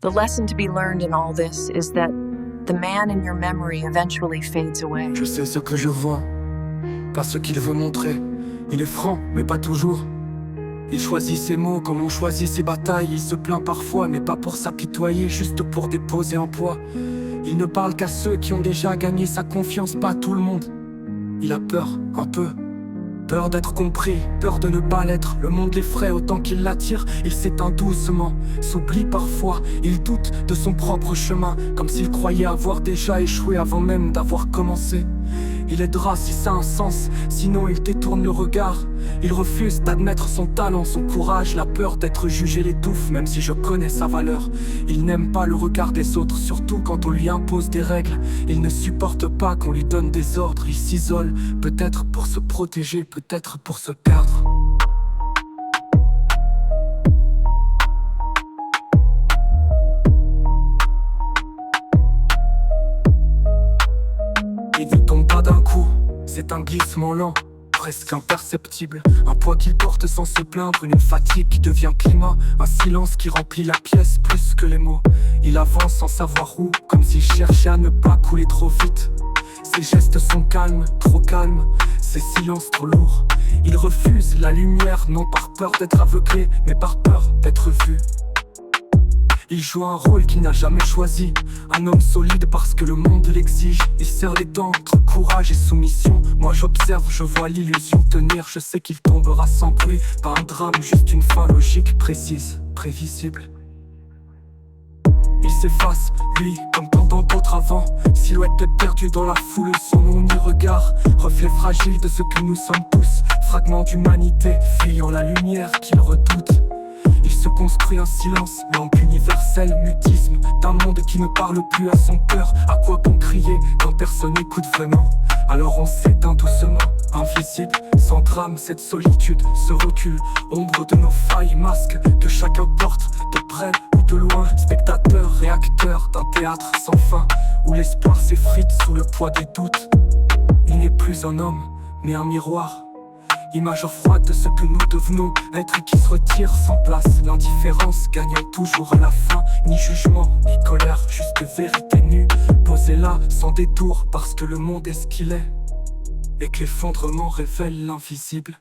The lesson to be learned in all this is that the man in your memory eventually fades away. Je sais ce que je vois, pas ce qu'il veut montrer. Il est franc, mais pas toujours. Il choisit ses mots comme on choisit ses batailles. Il se plaint parfois, mais pas pour s'apitoyer, juste pour déposer un poids. Il ne parle qu'à ceux qui ont déjà gagné sa confiance, pas tout le monde. Il a peur, un peu. Peur d'être compris, peur de ne pas l'être. Le monde l'effraie autant qu'il l'attire. Il s'éteint doucement, s'oublie parfois. Il doute de son propre chemin, comme s'il croyait avoir déjà échoué avant même d'avoir commencé. Il aidera si ça a un sens, sinon il détourne le regard. Il refuse d'admettre son talent, son courage. La peur d'être jugé l'étouffe, même si je connais sa valeur. Il n'aime pas le regard des autres, surtout quand on lui impose des règles. Il ne supporte pas qu'on lui donne des ordres. Il s'isole, peut-être pour se protéger, peut-être pour se perdre. Il ne tombe pas d'un coup, c'est un glissement lent, presque imperceptible. Un poids qu'il porte sans se plaindre, une fatigue qui devient climat. Un silence qui remplit la pièce plus que les mots. Il avance sans savoir où, comme s'il cherchait à ne pas couler trop vite. Ses gestes sont calmes, trop calmes, ses silences trop lourds. Il refuse la lumière, non par peur d'être aveuglé, mais par peur d'être vu. Il joue un rôle qu'il n'a jamais choisi. Un homme solide parce que le monde l'exige. Il serre les dents entre courage et soumission. Moi j'observe, je vois l'illusion tenir. Je sais qu'il tombera sans bruit. Pas un drame, juste une fin logique, précise, prévisible. Il s'efface, lui, comme tant d'autres avant. Silhouette perdue dans la foule, son omni-regard. Reflet fragile de ce que nous sommes tous. Fragment d'humanité, fuyant la lumière qu'il redoute. Il se construit un silence, langue universelle, mutisme d'un monde qui ne parle plus à son cœur. À quoi bon crier quand personne n'écoute vraiment? Alors on s'éteint doucement, invisible, sans drame. Cette solitude, ce recul, ombre de nos failles, masque que chacun porte, de près ou de loin. Spectateur, réacteur d'un théâtre sans fin, où l'espoir s'effrite sous le poids des doutes. Il n'est plus un homme, mais un miroir. Image froide de ce que nous devenons, être qui se retire sans place. L'indifférence gagnant toujours à la fin. Ni jugement, ni colère, juste vérité nue. Posée là, sans détour, parce que le monde est ce qu'il est. Et que l'effondrement révèle l'invisible.